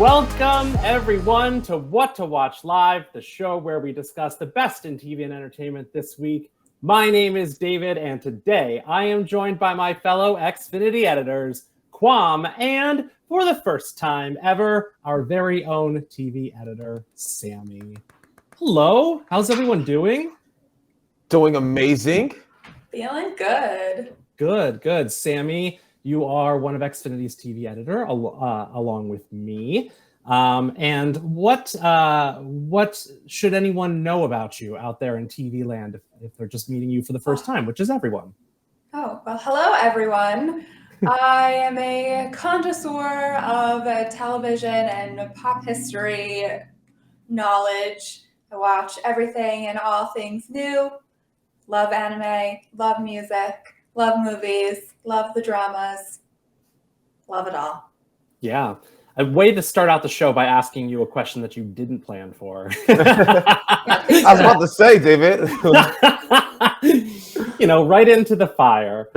Welcome, everyone, to What to Watch Live, the show where we discuss the best in TV and entertainment this week. My name is David, and today I am joined by my fellow Xfinity editors, Quam, and for the first time ever, our very own TV editor, Sammy. Hello, how's everyone doing? Doing amazing. Feeling good. Good. Sammy, you are one of Xfinity's TV editor, along with me. And what should anyone know about you out there in TV land if they're just meeting you for the first time, which is everyone? Oh, well, hello, everyone. I am a connoisseur of television and pop history knowledge. I watch everything and all things new. Love anime, love music, love movies, love the dramas, love it all. Yeah. A way to start out the show by asking you a question that you didn't plan for. I was about to say, David. Right into the fire.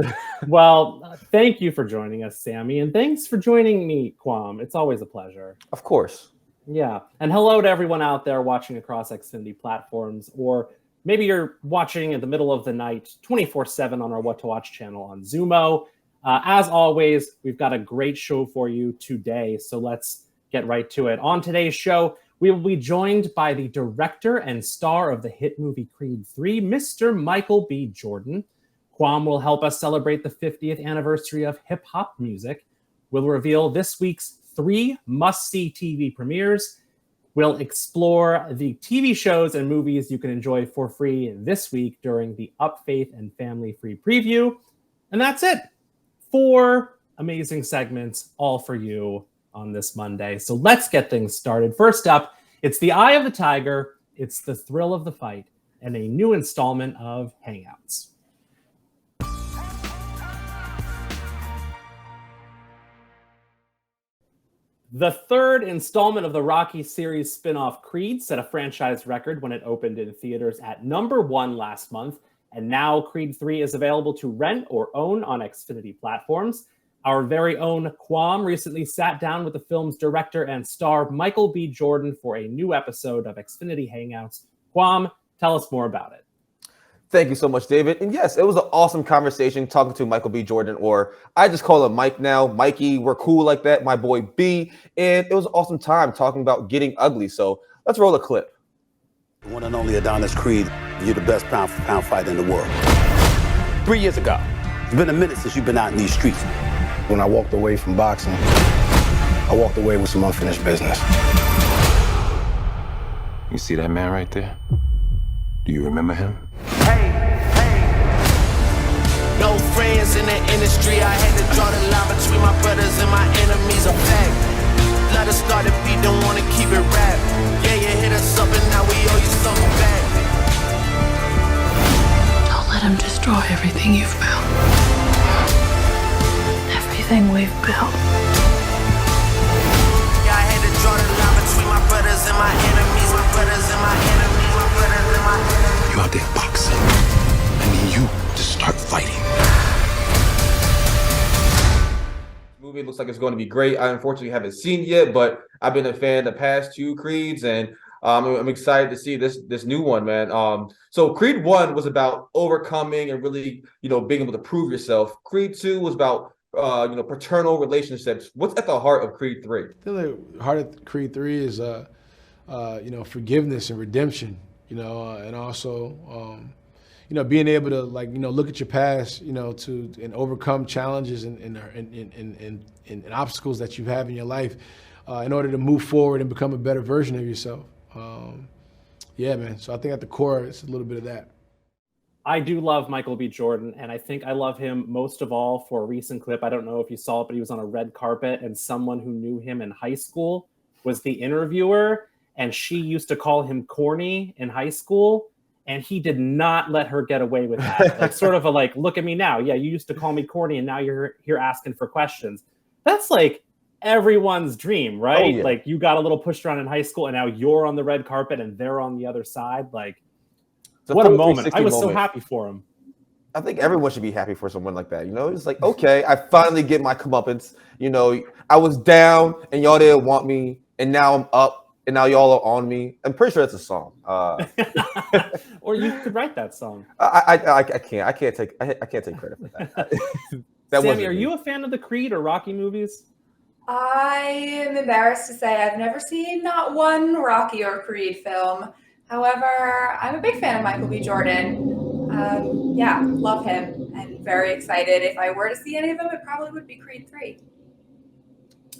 Well, thank you for joining us, Sammy, and thanks for joining me, Quam. It's always a pleasure. Of course. Yeah. And hello to everyone out there watching across Xfinity platforms, or maybe you're watching in the middle of the night 24/7 on our What to Watch channel on Zumo. As always, we've got a great show for you today, so let's get right to it. On today's show, we will be joined by the director and star of the hit movie Creed 3, Mr. Michael B. Jordan. Quam will help us celebrate the 50th anniversary of hip-hop music. We'll reveal this week's 3 must-see TV premieres. We'll explore the TV shows and movies you can enjoy for free this week during the Up Faith and Family Free Preview. And that's it. 4 amazing segments, all for you on this Monday. So let's get things started. First up, it's the Eye of the Tiger, it's the thrill of the fight, and a new installment of Hangouts. The third installment of the Rocky series spin-off Creed set a franchise record when it opened in theaters at #1 last month, and now Creed 3 is available to rent or own on Xfinity platforms. Our very own Quam recently sat down with the film's director and star Michael B. Jordan for a new episode of Xfinity Hangouts. Quam, tell us more about it. Thank you so much, David. And yes, it was an awesome conversation talking to Michael B. Jordan, or I just call him Mike now. Mikey, we're cool like that. My boy B. And it was an awesome time talking about getting ugly. So let's roll a clip. One and only Adonis Creed, you're the best pound for pound fighter in the world. 3 years ago, it's been a minute since you've been out in these streets. When I walked away from boxing, I walked away with some unfinished business. You see that man right there? Do you remember him? No friends in the industry. I had to draw the line between my brothers and my enemies. A fact. Let us start if we don't want to keep it rap. Yeah, you hit us up and now we owe you something back. Don't let him destroy everything you've built. Everything we've built. Yeah, I had to draw the line between my brothers and my enemies. My brothers and my enemies. My brothers and my enemies. You out there boxing. I need you to start fighting. Movie looks like it's going to be great. I unfortunately haven't seen it yet, but I've been a fan of the past 2 Creeds, and I'm excited to see this new one, man. So Creed 1 was about overcoming and really, being able to prove yourself. Creed 2 was about paternal relationships. What's at the heart of Creed 3? The heart of Creed 3 is forgiveness and redemption, and also being able to look at your past, and overcome challenges and obstacles that you have in your life in order to move forward and become a better version of yourself. Yeah, man. So I think at the core, it's a little bit of that. I do love Michael B. Jordan, and I think I love him most of all for a recent clip. I don't know if you saw it, but he was on a red carpet, and someone who knew him in high school was the interviewer, and she used to call him corny in high school, and he did not let her get away with that. Like sort of a look at me now. Yeah, you used to call me corny, and now you're here asking for questions. That's like everyone's dream, right? Oh, yeah. Like you got a little pushed around in high school, and now you're on the red carpet, and they're on the other side. Like, what a moment. I was so happy for him. I think everyone should be happy for someone like that. It's like, okay, I finally get my comeuppance. I was down and y'all didn't want me. and now I'm up, and now y'all are on me. I'm pretty sure that's a song. Or you could write that song. I can't take credit for that. Sammy, are you a fan of the Creed or Rocky movies? I am embarrassed to say I've never seen not one Rocky or Creed film. However, I'm a big fan of Michael B. Jordan. Yeah, love him and very excited. If I were to see any of them, it probably would be Creed 3.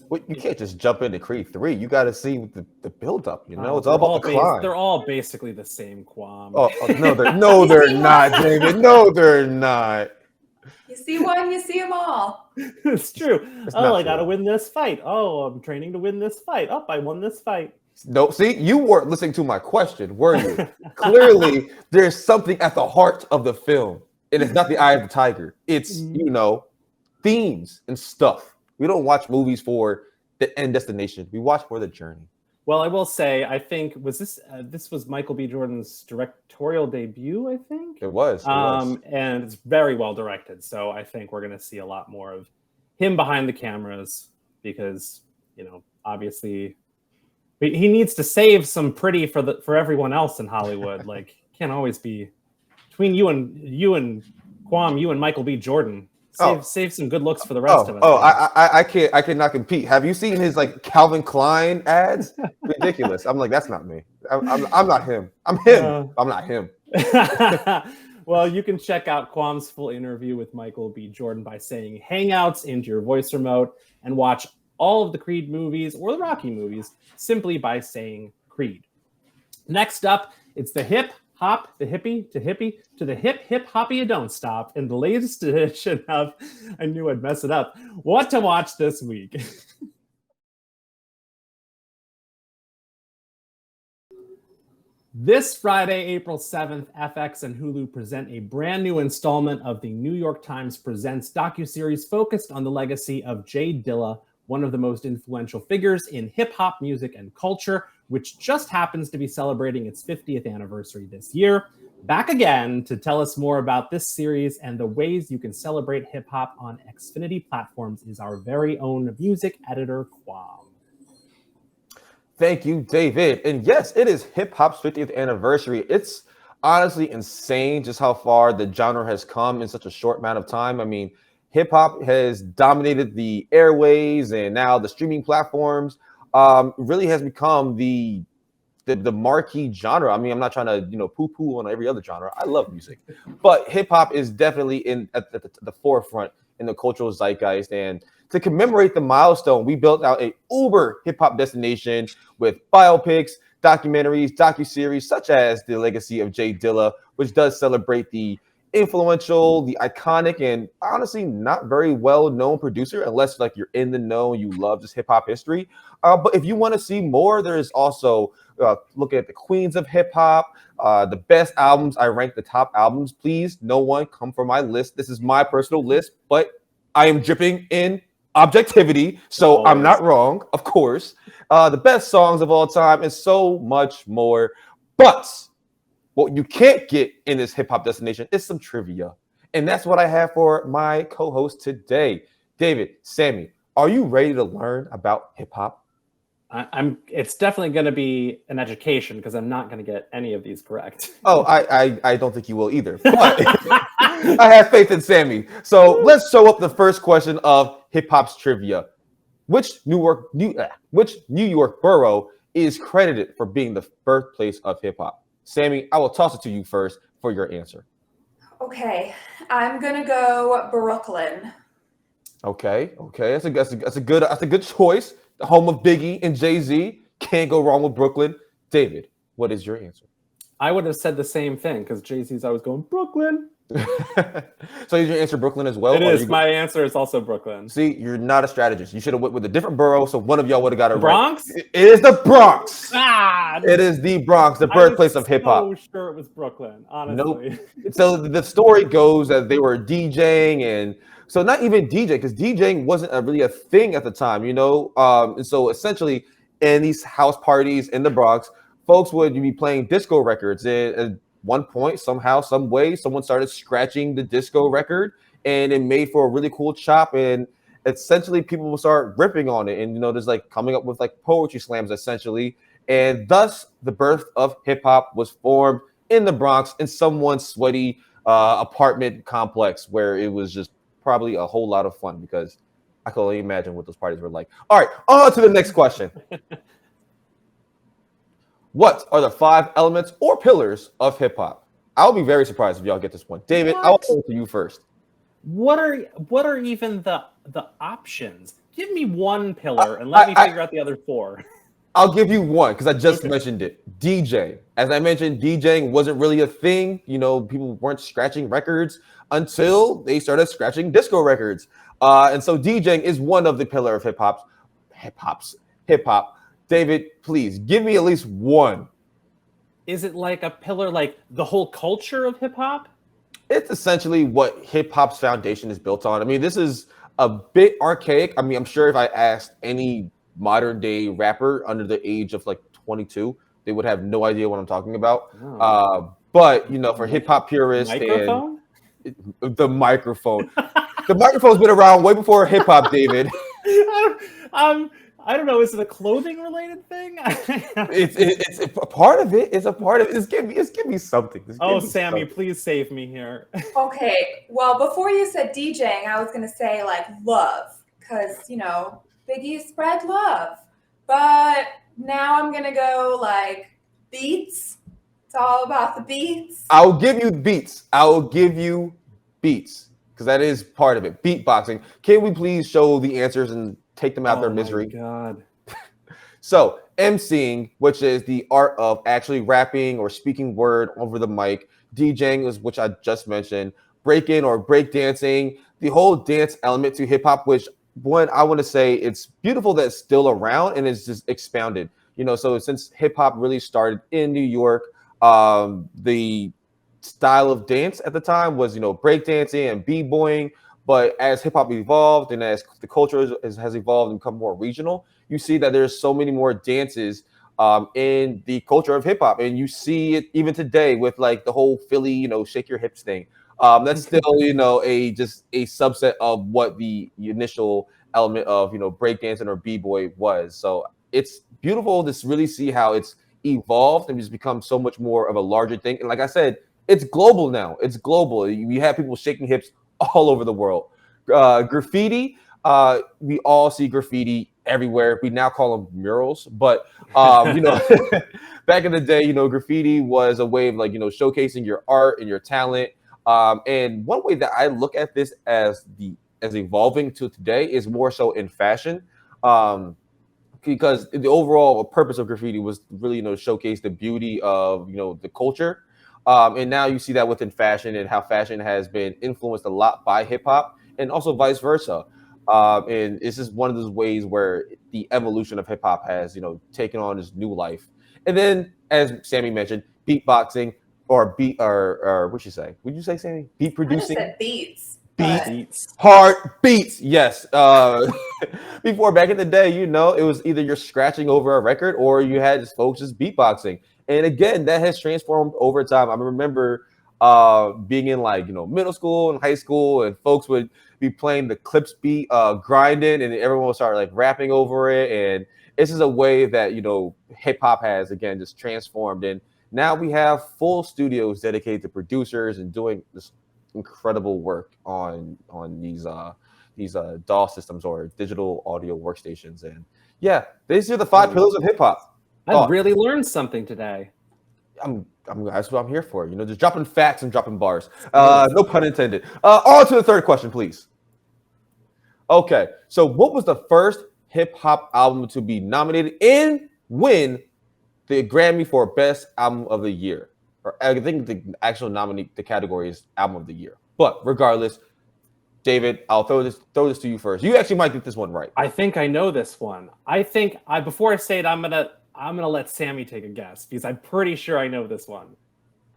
Well, you can't just jump into Creed 3. You got to see the build up. You know, it's all They're about the climb. They're all basically the same, Quam. Oh, no, they're not, David. No, they're not. You see one, you see them all. It's true. It's I got to win this fight. Oh, I'm training to win this fight. Oh, I won this fight. No, see, you weren't listening to my question, were you? Clearly, there's something at the heart of the film, and it's not the eye of the tiger. It's, themes and stuff. We don't watch movies for the end destination. We watch for the journey. Well, I will say, I think this was Michael B. Jordan's directorial debut, I think. It was. And it's very well directed. So I think we're going to see a lot more of him behind the cameras because, obviously he needs to save some pretty for everyone else in Hollywood. Like, can't always be between you and Quam, you and Michael B. Jordan. Save some good looks for the rest of us. I cannot compete. Have you seen his Calvin Klein ads? Ridiculous. I'm like, that's not me. I'm not him. I'm him. I'm not him. Well, you can check out Quam's full interview with Michael B. Jordan by saying Hangouts into your voice remote and watch all of the Creed movies or the Rocky movies simply by saying Creed. Next up, it's the hip hop, the hippie to the hip hoppy you don't stop in the latest edition of, I knew I'd mess it up, What to Watch This Week. This Friday, April 7th, FX and Hulu present a brand new installment of the New York Times Presents docuseries focused on the legacy of Jay Dilla, one of the most influential figures in hip-hop music and culture, which just happens to be celebrating its 50th anniversary this year. Back again to tell us more about this series and the ways you can celebrate hip-hop on Xfinity platforms is our very own music editor, Quam. Thank you, David. And yes, it is hip-hop's 50th anniversary. It's honestly insane just how far the genre has come in such a short amount of time. I mean, hip-hop has dominated the airways and now the streaming platforms. Really has become the marquee genre. I mean, I'm not trying to poo-poo on every other genre. I love music, but hip-hop is definitely at the forefront in the cultural zeitgeist. And to commemorate the milestone, we built out a uber hip-hop destination with biopics, documentaries, docuseries such as The Legacy of Jay Dilla, which does celebrate the influential, the iconic, and honestly not very well-known producer, unless you're in the know and you love just hip-hop history. But if you want to see more, there's also looking at the queens of hip-hop, the best albums. I rank the top albums. Please, no one come for my list. This is my personal list, but I am dripping in objectivity, so I'm not wrong, of course. The best songs of all time and so much more. But what you can't get in this hip-hop destination is some trivia. And that's what I have for my co-host today. David, Sammy, are you ready to learn about hip-hop? It's definitely going to be an education because I'm not going to get any of these correct. Oh, I don't think you will either. But I have faith in Sammy. So let's show up the first question of hip-hop's trivia. Which New York borough is credited for being the birthplace of hip-hop? Sammy, I will toss it to you first for your answer. Okay, I'm gonna go Brooklyn. Okay, that's a good choice. The home of Biggie and Jay-Z. Can't go wrong with Brooklyn. David, what is your answer? I would have said the same thing because Jay-Z's always going Brooklyn. So is your answer Brooklyn as well? It is. My answer is also Brooklyn. See, you're not a strategist. You should have went with a different borough, so one of y'all would have got it Bronx? right. It is the Bronx. Ah, it is the Bronx, the birthplace of hip-hop. I was so sure it was Brooklyn, honestly. Nope. So the story goes that they were DJing, and so not even DJ, because DJing wasn't really a thing at the time, and so essentially in these house parties in the Bronx, folks would be playing disco records. And at one point, somehow, some way, someone started scratching the disco record, and it made for a really cool chop. And essentially people will start ripping on it, and there's like coming up with like poetry slams essentially, and thus the birth of hip hop was formed in the Bronx in someone's sweaty apartment complex where it was just probably a whole lot of fun because I can only imagine what those parties were like. All right, on to the next question. What are the 5 elements or pillars of hip hop? I'll be very surprised if y'all get this one. David, I'll go to you first. What are even the options? Give me one pillar and let me figure out the other 4. I'll give you one because I just mentioned it. DJ. As I mentioned, DJing wasn't really a thing. People weren't scratching records until they started scratching disco records. And so DJing is one of the pillar of hip hop. David, please give me at least one. Is it like a pillar, like the whole culture of hip hop? It's essentially what hip hop's foundation is built on. I mean, this is a bit archaic. I mean, I'm sure if I asked any modern day rapper under the age of like 22, they would have no idea what I'm talking about. Oh. But for hip hop purists, Microphone? The microphone's been around way before hip hop, David. I don't know. Is it a clothing related thing? It's a part of it. It's a part of it. Just give me something. Sammy, something. Please save me here. Okay. Well, before you said DJing, I was gonna say like love, because Biggie spread love. But now I'm gonna go like beats. It's all about the beats. I'll give you beats because that is part of it. Beatboxing. Can we please show the answers and take them out their misery? Oh my God. So emceeing, which is the art of actually rapping or speaking word over the mic. DJing is, which I just mentioned. Breaking or breakdancing, the whole dance element to hip hop, which I want to say it's beautiful that it's still around and it's just expounded. So since hip hop really started in New York, the style of dance at the time was, breakdancing and b-boying. But as hip hop evolved and as the culture has evolved and become more regional, you see that there's so many more dances in the culture of hip hop, and you see it even today with like the whole Philly, shake your hips thing. That's still, just a subset of what the initial element of, breakdancing or b-boy was. So it's beautiful to really see how it's evolved and just become so much more of a larger thing. And like I said, it's global now. It's global. You have people shaking hips all over the world. Graffiti, we all see graffiti everywhere. We now call them murals, but back in the day, graffiti was a way of like showcasing your art and your talent. And one way that I look at this as evolving to today is more so in fashion, because the overall purpose of graffiti was really showcase the beauty of the culture. And now you see that within fashion and how fashion has been influenced a lot by hip hop and also vice versa. And this is one of those ways where the evolution of hip hop has, taken on this new life. And then, as Sammy mentioned, beatboxing or what'd you say? Would you say, Sammy? Beat producing? I just said beats. Beats. Hard beats, yes. Before, back in the day, it was either you're scratching over a record or you had just folks just beatboxing. And again, that has transformed over time. I remember being in like, middle school and high school, and folks would be playing the Clips beat, grinding, and everyone would start like rapping over it. And this is a way that, hip hop has, again, just transformed. And now we have full studios dedicated to producers and doing this incredible work on these DAW systems or digital audio workstations. And yeah, these are the 5 pillars of hip hop. I really learned something today. That's what I'm here for. Just dropping facts and dropping bars. No pun intended. On to the third question, please. Okay, so what was the first hip hop album to be nominated and win the Grammy for Best Album of the Year? Or I think the actual the category is Album of the Year. But regardless, David, I'll throw this to you first. You actually might get this one right. I think I know this one. Before I say it, I'm gonna let Sammy take a guess because I'm pretty sure I know this one.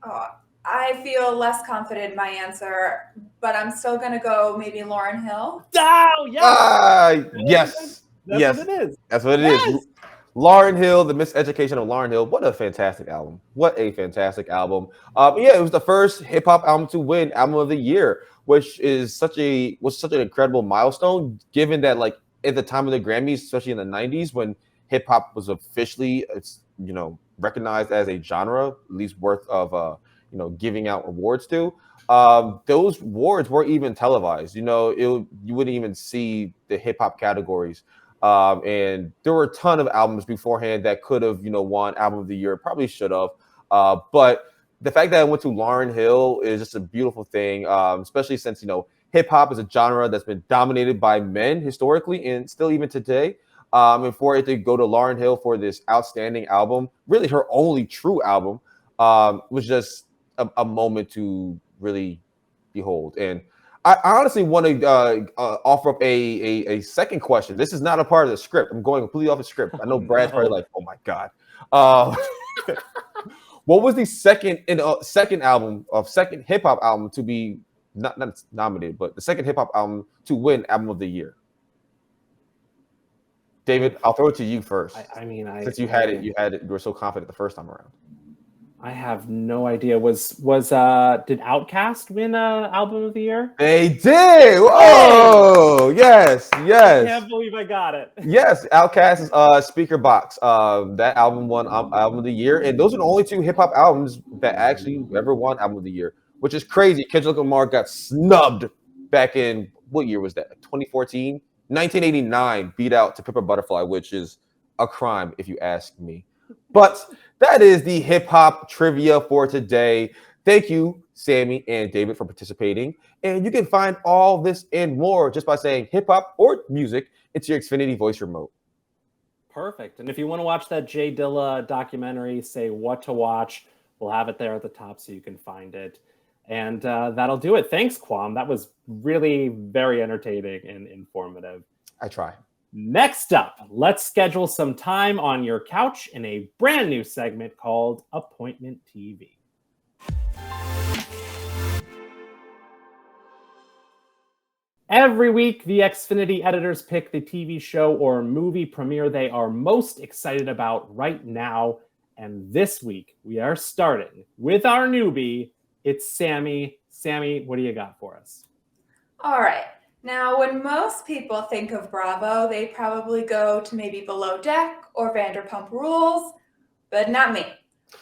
Oh, I feel less confident in my answer, but I'm still gonna go maybe Lauryn Hill. Oh, yes! Yes. That's what it is. That's what it is. Lauryn Hill, The Miseducation of Lauryn Hill. What a fantastic album. What a fantastic album. Yeah, it was the first hip hop album to win Album of the Year, which is such an incredible milestone, given that like at the time of the Grammys, especially in the 90s, when hip hop was officially recognized as a genre, at least worth of giving out awards to. Those awards weren't even televised. You wouldn't even see the hip hop categories. And there were a ton of albums beforehand that could have, won Album of the Year. Probably should have. But the fact that I went to Lauryn Hill is just a beautiful thing, especially since, hip hop is a genre that's been dominated by men historically and still even today. And for it to go to Lauryn Hill for this outstanding album, really her only true album, was just a moment to really behold. And I honestly want to offer up a second question. This is not a part of the script. I'm going completely off the script. I know Brad's probably like, oh my God. What was the second hip hop album to be not nominated, but the second hip hop album to win Album of the Year? David, I'll throw it to you first. Since you had it, you were so confident the first time around. I have no idea. Did Outkast win Album of the Year? They did. Oh, yes. I can't believe I got it. Yes, Outkast's Speaker Box. That album won Album of the Year, and those are the only two hip hop albums that actually ever won Album of the Year, which is crazy. Kendrick Lamar got snubbed back in what year was that? 2014, 1989. Beat out To Pimp a Butterfly, which is a crime if you ask me. But that is the hip hop trivia for today. Thank you, Sammy and David, for participating. And you can find all this and more just by saying hip hop or music into your Xfinity voice remote. Perfect. And if you want to watch that Jay Dilla documentary, say What to Watch, we'll have it there at the top so you can find it. And that'll do it. Thanks, Kwam. That was really very entertaining and informative. I try. Next up, let's schedule some time on your couch in a brand new segment called Appointment TV. Every week, the Xfinity editors pick the TV show or movie premiere they are most excited about right now. And this week, we are starting with our newbie. It's Sammy. Sammy, what do you got for us? All right. Now, when most people think of Bravo, they probably go to maybe Below Deck or Vanderpump Rules, but not me.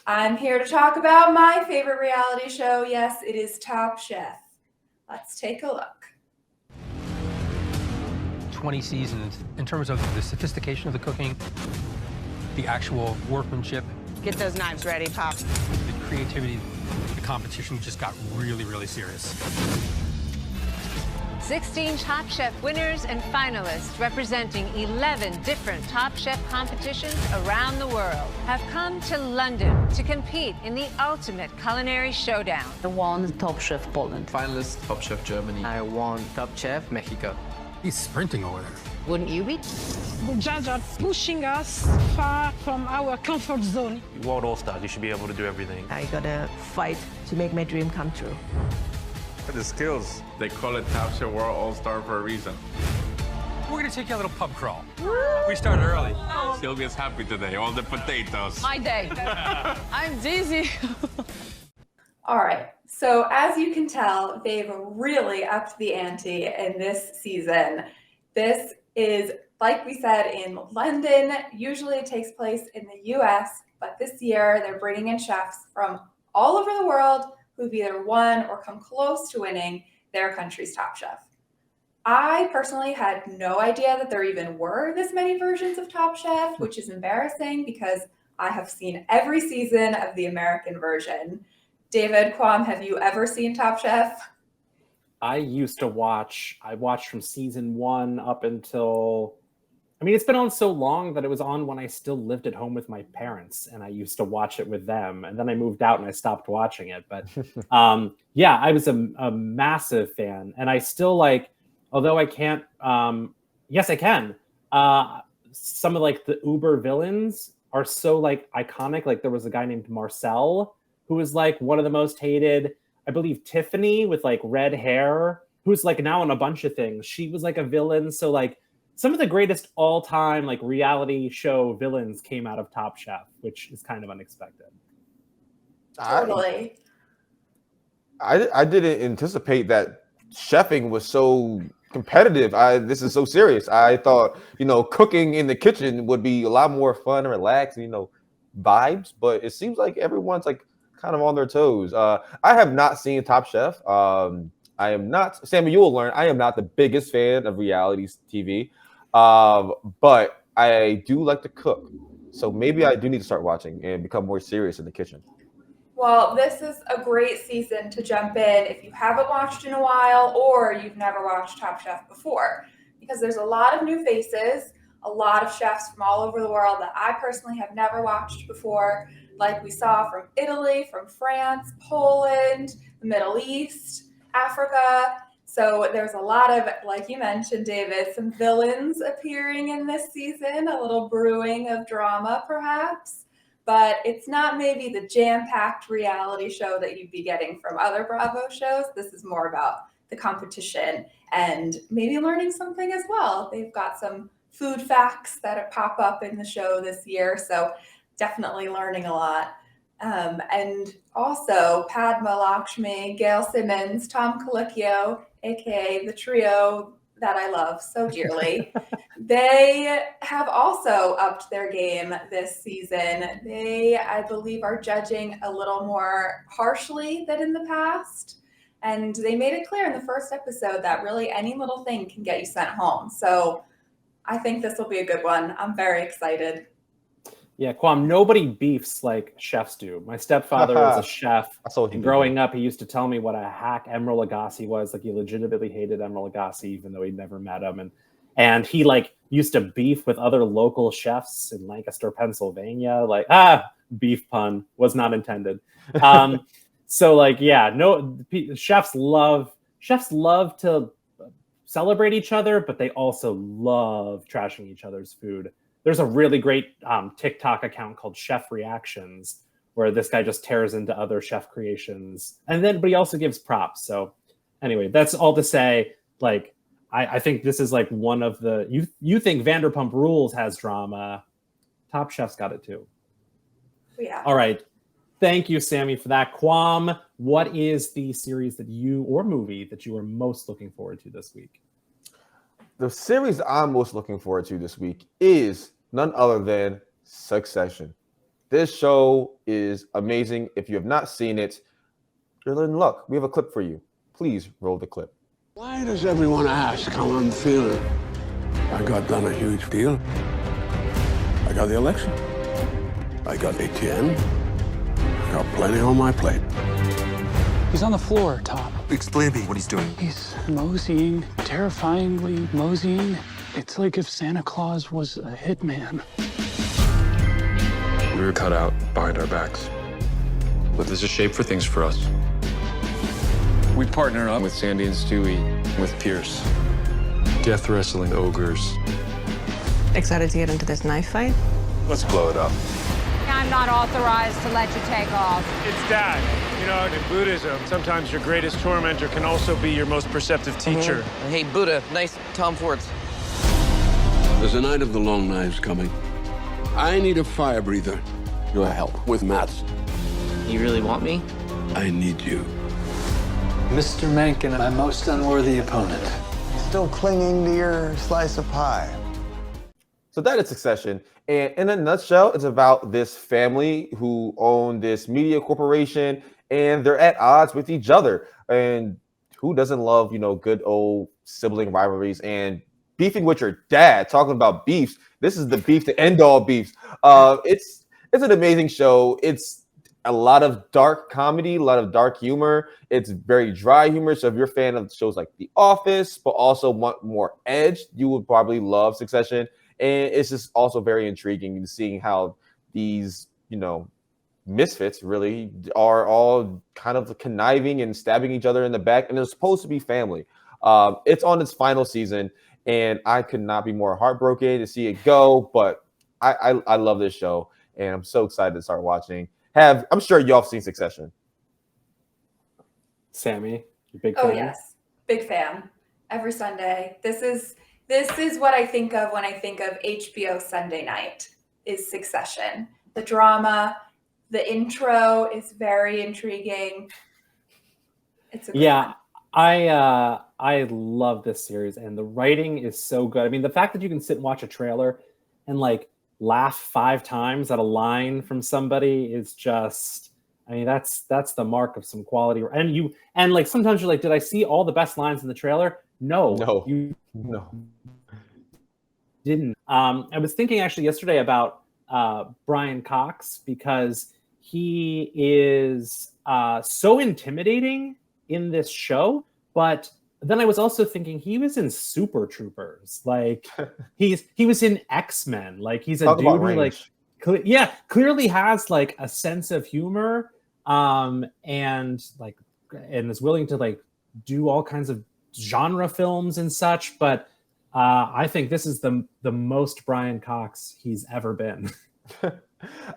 I'm here to talk about my favorite reality show. Yes, it is Top Chef. Let's take a look. 20 seasons in terms of the sophistication of the cooking, the actual workmanship. Get those knives ready, Pop. The creativity, the competition just got really, really serious. 16 Top Chef winners and finalists representing 11 different Top Chef competitions around the world have come to London to compete in the ultimate culinary showdown. I won Top Chef Poland. Finalist, Top Chef Germany. I won Top Chef Mexico. He's sprinting over there. Wouldn't you be? The judges are pushing us far from our comfort zone. You want all-stars, you should be able to do everything. I gotta fight to make my dream come true. The skills. They call it Top Chef World All-Star for a reason. We're gonna take you a little pub crawl. We started early. Sylvia's happy today, all the potatoes. My day. I'm dizzy. All right. So as you can tell, they've really upped the ante in this season. This is, like we said, in London. Usually it takes place in the US, but this year they're bringing in chefs from all over the world who've either won or come close to winning their country's Top Chef. I personally had no idea that there even were this many versions of Top Chef, which is embarrassing because I have seen every season of the American version. David, Kwam, have you ever seen Top Chef? I watched from season 1 up until, it's been on so long that it was on when I still lived at home with my parents, and I used to watch it with them. And then I moved out and I stopped watching it. But yeah, I was a massive fan. And I still although I can't, yes, I can. Some of the Uber villains are so iconic. There was a guy named Marcel who was one of the most hated. I believe Tiffany with red hair, who's now in a bunch of things. She was a villain. So some of the greatest all-time like reality show villains came out of Top Chef, which is kind of unexpected. Totally. I didn't anticipate that chefing was so competitive. This is so serious. I thought, cooking in the kitchen would be a lot more fun and relaxed, vibes, but it seems like everyone's like kind of on their toes. I have not seen Top Chef. I am not, Sammy, you will learn, I am not the biggest fan of reality TV, but I do like to cook. So maybe I do need to start watching and become more serious in the kitchen. Well, this is a great season to jump in if you haven't watched in a while or you've never watched Top Chef before, because there's a lot of new faces, a lot of chefs from all over the world that I personally have never watched before, like we saw from Italy, from France, Poland, the Middle East, Africa. So there's a lot of, like you mentioned, David, some villains appearing in this season, a little brewing of drama perhaps. But it's not maybe the jam-packed reality show that you'd be getting from other Bravo shows. This is more about the competition and maybe learning something as well. They've got some food facts that pop up in the show this year, so definitely learning a lot. And also Padma Lakshmi, Gail Simmons, Tom Colicchio, aka the trio that I love so dearly. They have also upped their game this season. They, I believe, are judging a little more harshly than in the past. And they made it clear in the first episode that really any little thing can get you sent home. So I think this will be a good one. I'm very excited. Yeah, Kwam, nobody beefs like chefs do. My stepfather was a chef. And growing up, he used to tell me what a hack Emeril Lagasse was. Like, he legitimately hated Emeril Lagasse, even though he'd never met him. And he like used to beef with other local chefs in Lancaster, Pennsylvania. Like, beef pun was not intended. So like, yeah, no, chefs love to celebrate each other, but they also love trashing each other's food. There's a really great TikTok account called Chef Reactions, where this guy just tears into other chef creations, but he also gives props. So anyway, that's all to say, like, I think this is like one of the, you think Vanderpump Rules has drama. Top Chef's got it too. Yeah. All right. Thank you, Sammy, for that. Kwam, what is the series or movie that you are most looking forward to this week? The series I'm most looking forward to this week is none other than Succession. This show is amazing. If you have not seen it, you're in luck. We have a clip for you. Please roll the clip. Why does everyone ask how I'm feeling? I got done a huge deal. I got the election. I got ATM. I got plenty on my plate. He's on the floor, Tom. Explain to me what he's doing. He's moseying, terrifyingly moseying. It's like if Santa Claus was a hitman. We were cut out behind our backs. But there's a shape for things for us. We partner up with Sandy and Stewie, with Pierce. Death wrestling ogres. Excited to get into this knife fight? Let's blow it up. I'm not authorized to let you take off. It's Dad. You know, in Buddhism, sometimes your greatest tormentor can also be your most perceptive teacher. Hey, Buddha, nice Tom Fords. There's a night of the long knives coming. I need a fire breather. Your help with Mats. You really want me? I need you. Mr. Mencken, my most unworthy opponent. Still clinging to your slice of pie. So that is Succession. And in a nutshell, it's about this family who own this media corporation, and they're at odds with each other. And who doesn't love, good old sibling rivalries and beefing with your dad? Talking about beefs, this is the beef to end all beefs. It's an amazing show. It's a lot of dark comedy, a lot of dark humor. It's very dry humor. So if you're a fan of shows like The Office, but also want more edge, you would probably love Succession. And it's just also very intriguing seeing how these, misfits really are all kind of conniving and stabbing each other in the back. And they're supposed to be family. It's on its final season, and I could not be more heartbroken to see it go. But I love this show, and I'm so excited to start watching. I'm sure y'all have seen Succession. Sammy, you big fan? Oh, yes. Big fan. Every Sunday. This is This is what I think of when I think of HBO Sunday night, is Succession. The drama, the intro is very intriguing. It's a good one. I love this series, and the writing is so good. I mean, the fact that you can sit and watch a trailer and like laugh 5 times at a line from somebody is just, I mean, that's the mark of some quality. And like sometimes you're like, did I see all the best lines in the trailer? No, you didn't. I was thinking actually yesterday about Brian Cox, because he is so intimidating in this show, but then I was also thinking he was in Super Troopers. Like he was in X-Men. Like he's a Talk dude about who like clearly has like a sense of humor, and is willing to like do all kinds of genre films and such. But I think this is the most Brian Cox he's ever been.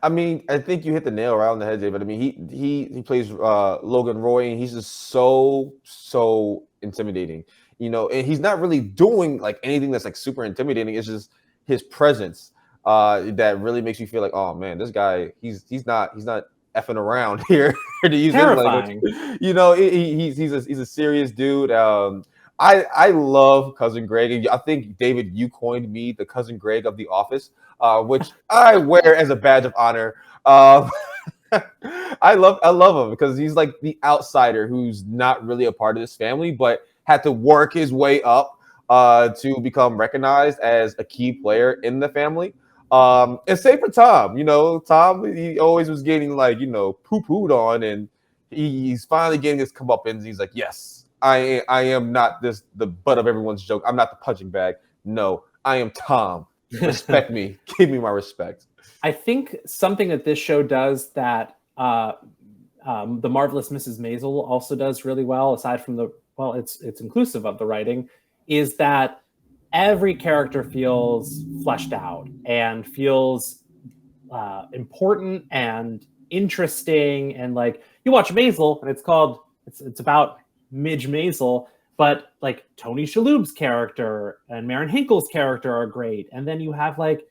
I mean, I think you hit the nail right on the head, David. I mean, he plays Logan Roy, and he's just so intimidating, you know. And he's not really doing like anything that's like super intimidating. It's just his presence that really makes you feel like, oh man, this guy, he's not effing around here to use his language. You know, he's a serious dude. I love Cousin Greg, and I think, David, you coined me the Cousin Greg of The Office, which I wear as a badge of honor. I love him because he's like the outsider who's not really a part of this family, but had to work his way up to become recognized as a key player in the family. And same for Tom. You know, Tom, he always was getting like, you know, poo-pooed on, and he's finally getting his comeuppance. He's like, yes, I am not the butt of everyone's joke. I'm not the punching bag. No, I am Tom. Respect me. Give me my respect. I think something that this show does that the Marvelous Mrs. Maisel also does really well, aside from it's inclusive of the writing, is that every character feels fleshed out and feels important and interesting. And like you watch Maisel, and it's about Midge Maisel, but like Tony Shalhoub's character and Maren Hinkel's character are great. And then you have like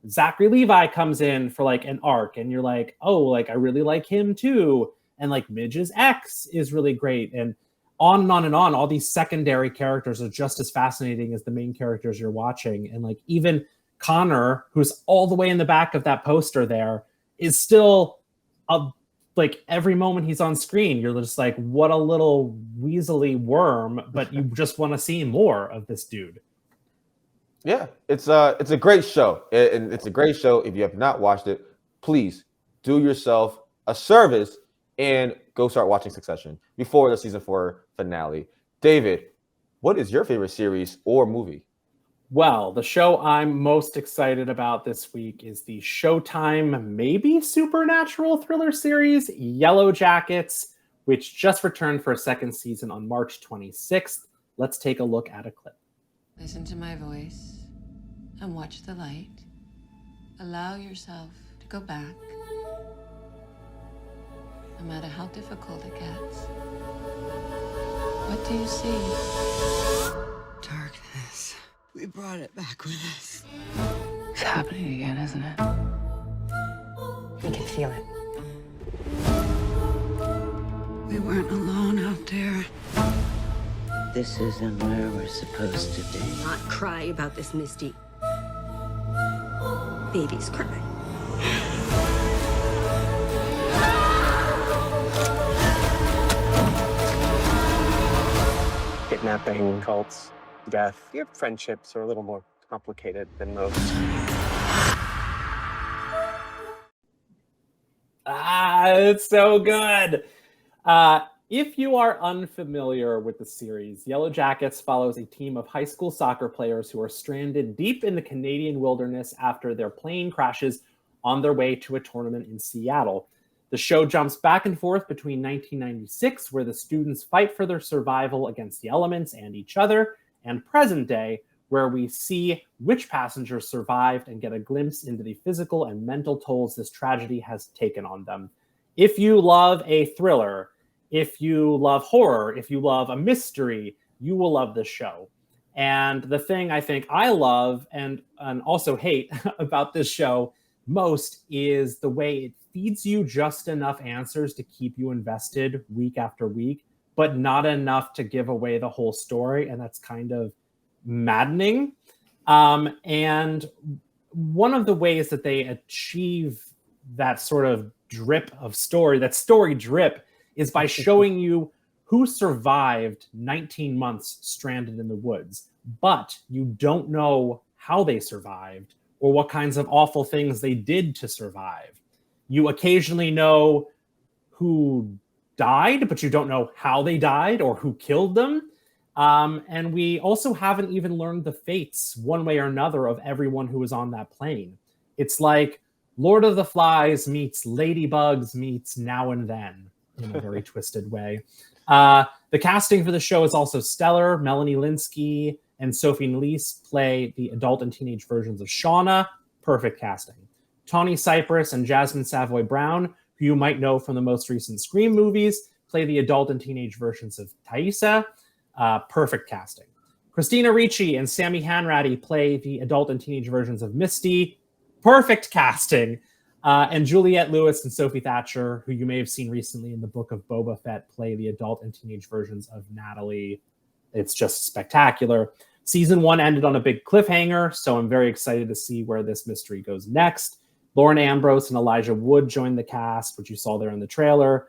Zachary Levi comes in for like an arc, and you're like, oh, like I really like him too. And like Midge's ex is really great. And on and on and on. All these secondary characters are just as fascinating as the main characters you're watching. And like even Connor, who's all the way in the back of that poster there, is still like every moment he's on screen, you're just like, what a little weaselly worm, but you just want to see more of this dude. Yeah, it's a great show, and it's a great show. If you have not watched it, please do yourself a service and go start watching Succession before the season 4 finale. David, what is your favorite series or movie? Well, the show I'm most excited about this week is the Showtime, maybe supernatural thriller series, Yellow Jackets, which just returned for a second season on March 26th. Let's take a look at a clip. Listen to my voice and watch the light. Allow yourself to go back, no matter how difficult it gets. What do you see? Darkness. We brought it back with us. It's happening again, isn't it? We can feel it. We weren't alone out there. This isn't where we're supposed to be. Not cry about this, Misty. Babies cry. Kidnapping, cults, death. Your friendships are a little more complicated than most. It's so good. If you are unfamiliar with the series, Yellow Jackets follows a team of high school soccer players who are stranded deep in the Canadian wilderness after their plane crashes on their way to a tournament in Seattle. The show jumps back and forth between 1996, where the students fight for their survival against the elements and each other, and present day, where we see which passengers survived and get a glimpse into the physical and mental tolls this tragedy has taken on them. If you love a thriller, if you love horror, if you love a mystery, you will love this show. And the thing I think I love and also hate about this show most is the way it feeds you just enough answers to keep you invested week after week, but not enough to give away the whole story. And that's kind of maddening. And one of the ways that they achieve that sort of drip of story, that story drip, is by showing you who survived 19 months stranded in the woods, but you don't know how they survived or what kinds of awful things they did to survive. You occasionally know who died, but you don't know how they died or who killed them. And we also haven't even learned the fates, one way or another, of everyone who was on that plane. It's like Lord of the Flies meets Ladybugs meets Now and Then in a very twisted way. The casting for the show is also stellar. Melanie Linsky and Sophie Nélisse play the adult and teenage versions of Shauna. Perfect casting. Tawny Cypress and Jasmine Savoy Brown, who you might know from the most recent Scream movies, play the adult and teenage versions of Thaisa. Perfect casting. Christina Ricci and Sammy Hanratty play the adult and teenage versions of Misty. Perfect casting. And Juliette Lewis and Sophie Thatcher, who you may have seen recently in the Book of Boba Fett, play the adult and teenage versions of Natalie. It's just spectacular. Season 1 ended on a big cliffhanger, so I'm very excited to see where this mystery goes next. Lauren Ambrose and Elijah Wood joined the cast, which you saw there in the trailer.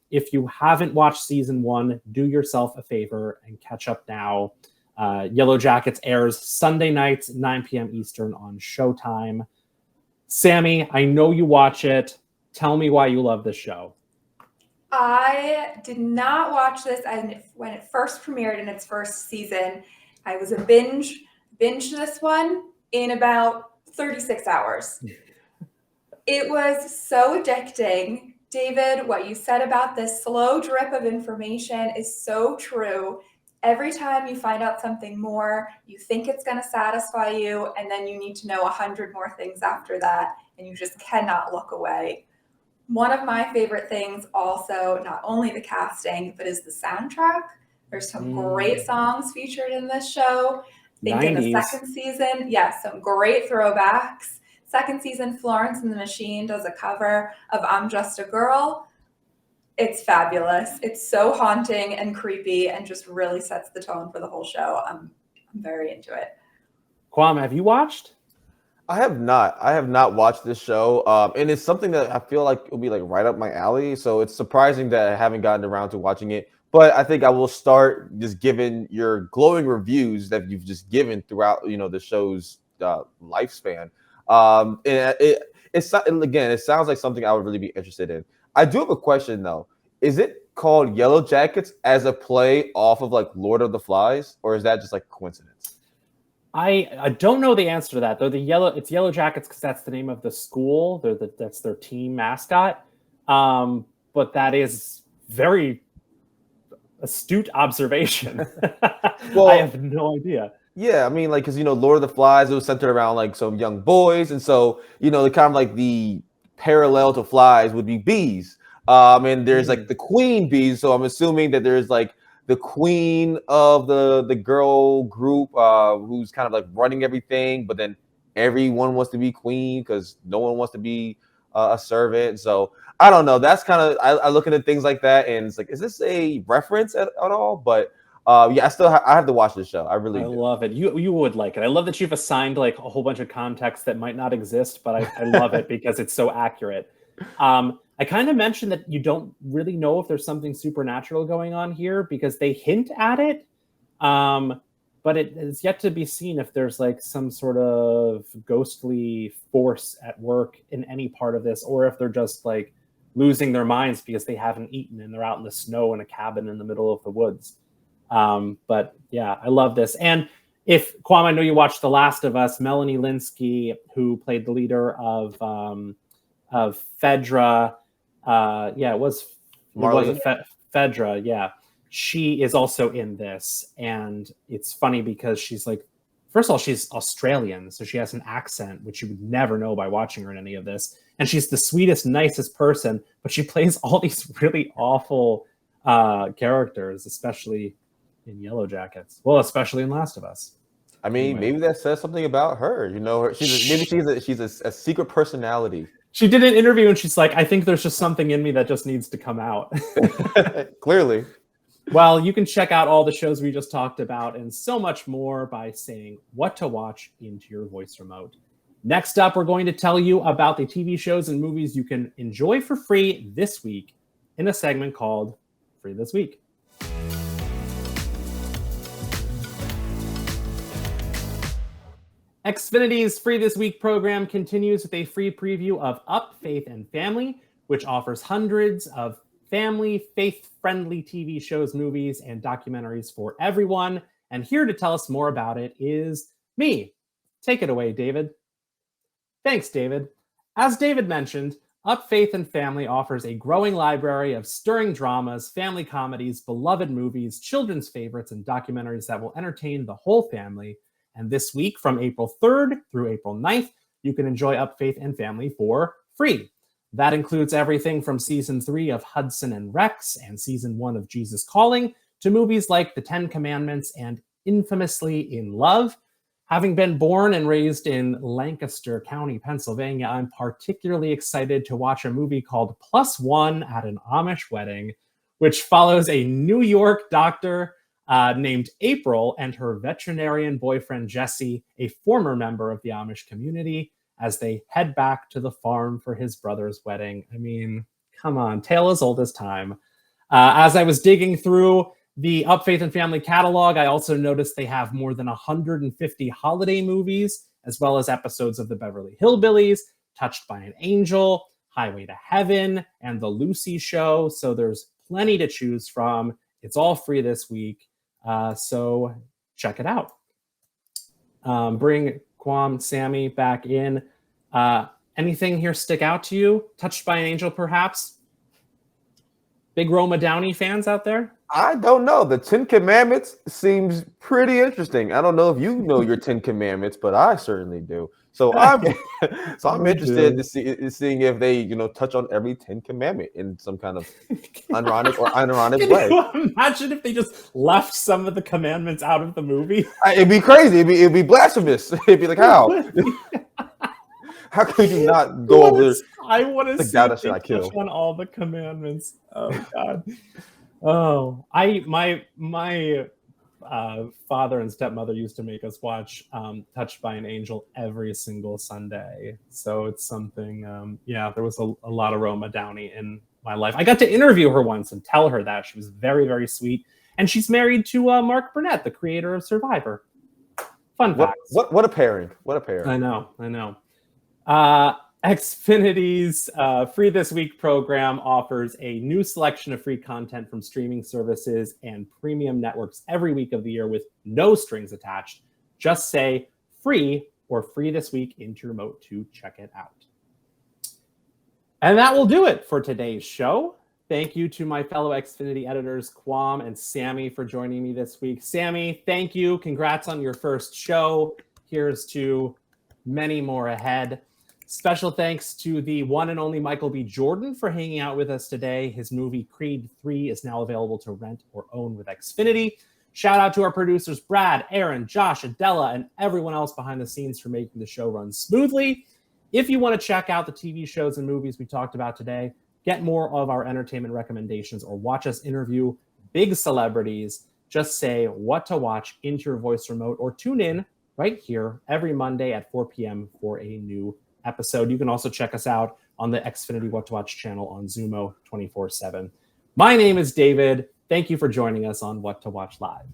If you haven't watched season 1, do yourself a favor and catch up now. Yellow Jackets airs Sunday nights, 9 p.m. Eastern on Showtime. Sammy, I know you watch it. Tell me why you love this show. I did not watch this when it first premiered in its first season. I was a binge this one in about 36 hours. It was so addicting. David, what you said about this slow drip of information is so true. Every time you find out something more, you think it's going to satisfy you, and then you need to know 100 more things after that, and you just cannot look away. One of my favorite things also, not only the casting, but is the soundtrack. There's some great songs featured in this show. I think in the second season, yes, some great throwbacks. Second season, Florence and the Machine does a cover of I'm Just a Girl. It's fabulous. It's so haunting and creepy and just really sets the tone for the whole show. I'm very into it. Kwame, have you watched? I have not. I have not watched this show, and it's something that I feel like it'll be like right up my alley. So it's surprising that I haven't gotten around to watching it. But I think I will start just given your glowing reviews that you've just given throughout, the show's lifespan. And it sounds like something I would really be interested in. I do have a question though. Is it called Yellow Jackets as a play off of like Lord of the Flies, or is that just like coincidence? I don't know the answer to that though. It's Yellow Jackets because that's the name of the school. That's their team mascot. But that is very astute observation. Well, I have no idea. Yeah, I mean, like, because Lord of the Flies, it was centered around like some young boys, and so the kind of like the parallel to flies would be bees. And there's like the queen bees, so I'm assuming that there's like the queen of the girl group who's kind of like running everything, but then everyone wants to be queen because no one wants to be a servant. So I don't know. That's kind of I look at things like that, and it's like, is this a reference at all? But yeah, I have to watch this show. I love it. You would like it. I love that you've assigned like a whole bunch of context that might not exist, but I love it because it's so accurate. I kind of mentioned that you don't really know if there's something supernatural going on here because they hint at it, but it is yet to be seen if there's like some sort of ghostly force at work in any part of this, or if they're just like losing their minds because they haven't eaten and they're out in the snow in a cabin in the middle of the woods. But yeah, I love this. And if Kwame, I know you watched The Last of Us, Melanie Linsky, who played the leader of Fedra, it was Fedra, yeah. She is also in this, and it's funny because she's like, first of all, she's Australian, so she has an accent, which you would never know by watching her in any of this. And she's the sweetest, nicest person, but she plays all these really awful characters, especially in Yellow Jackets. Well, especially in Last of Us. I mean, maybe that says something about her. You know, she's a secret personality. She did an interview and she's like, I think there's just something in me that just needs to come out. Clearly. Well, you can check out all the shows we just talked about and so much more by saying what to watch into your voice remote. Next up, we're going to tell you about the TV shows and movies you can enjoy for free this week in a segment called Free This Week. Xfinity's Free This Week program continues with a free preview of Up, Faith, and Family, which offers hundreds of family, faith-friendly TV shows, movies, and documentaries for everyone. And here to tell us more about it is me. Take it away, David. Thanks, David. As David mentioned, Up, Faith, and Family offers a growing library of stirring dramas, family comedies, beloved movies, children's favorites, and documentaries that will entertain the whole family. And this week, from April 3rd through April 9th, you can enjoy Up, Faith, and Family for free. That includes everything from Season 3 of Hudson and Rex and Season 1 of Jesus Calling to movies like The Ten Commandments and Infamously in Love. Having been born and raised in Lancaster County, Pennsylvania, I'm particularly excited to watch a movie called Plus One at an Amish Wedding, which follows a New York doctor named April and her veterinarian boyfriend Jesse, a former member of the Amish community, as they head back to the farm for his brother's wedding. I mean, come on, tale as old as time. As I was digging through the Up, Faith, and Family catalog, I also noticed they have more than 150 holiday movies, as well as episodes of the Beverly Hillbillies, Touched by an Angel, Highway to Heaven, and The Lucy Show. So there's plenty to choose from. It's all free this week. So check it out. Bring Kwam, Sammy back in. Anything here stick out to you? Touched by an Angel, perhaps? Big Roma Downey fans out there? I don't know. The 10 Commandments seems pretty interesting. I don't know if you know your 10 Commandments, but I certainly do. So I'm interested to seeing if they, touch on every 10 Commandment in some kind of ironic or unironic way. Can you imagine if they just left some of the commandments out of the movie? It'd be crazy. It'd be blasphemous. It'd be like, how? How could you not go over? I want to see if they touch on all the commandments. Oh God. Oh, my father and stepmother used to make us watch Touched by an Angel every single Sunday. So it's something, there was a lot of Roma Downey in my life. I got to interview her once and tell her that. She was very, very sweet. And she's married to Mark Burnett, the creator of Survivor. Fun fact. What a pairing. What a pairing. I know. Xfinity's Free This Week program offers a new selection of free content from streaming services and premium networks every week of the year with no strings attached. Just say free or Free This Week into your remote to check it out. And that will do it for today's show. Thank you to my fellow Xfinity editors, Kwam and Sammy, for joining me this week. Sammy, thank you. Congrats on your first show. Here's to many more ahead. Special thanks to the one and only Michael B. Jordan for hanging out with us today. His movie Creed 3 is now available to rent or own with Xfinity. Shout out to our producers, Brad, Aaron, Josh, Adela, and everyone else behind the scenes for making the show run smoothly. If you want to check out the TV shows and movies we talked about today, get more of our entertainment recommendations, or watch us interview big celebrities, just say what to watch into your voice remote, or tune in right here every Monday at 4 p.m. for a new episode. You can also check us out on the Xfinity What to Watch channel on Zumo 24/7. My name is David. Thank you for joining us on What to Watch Live.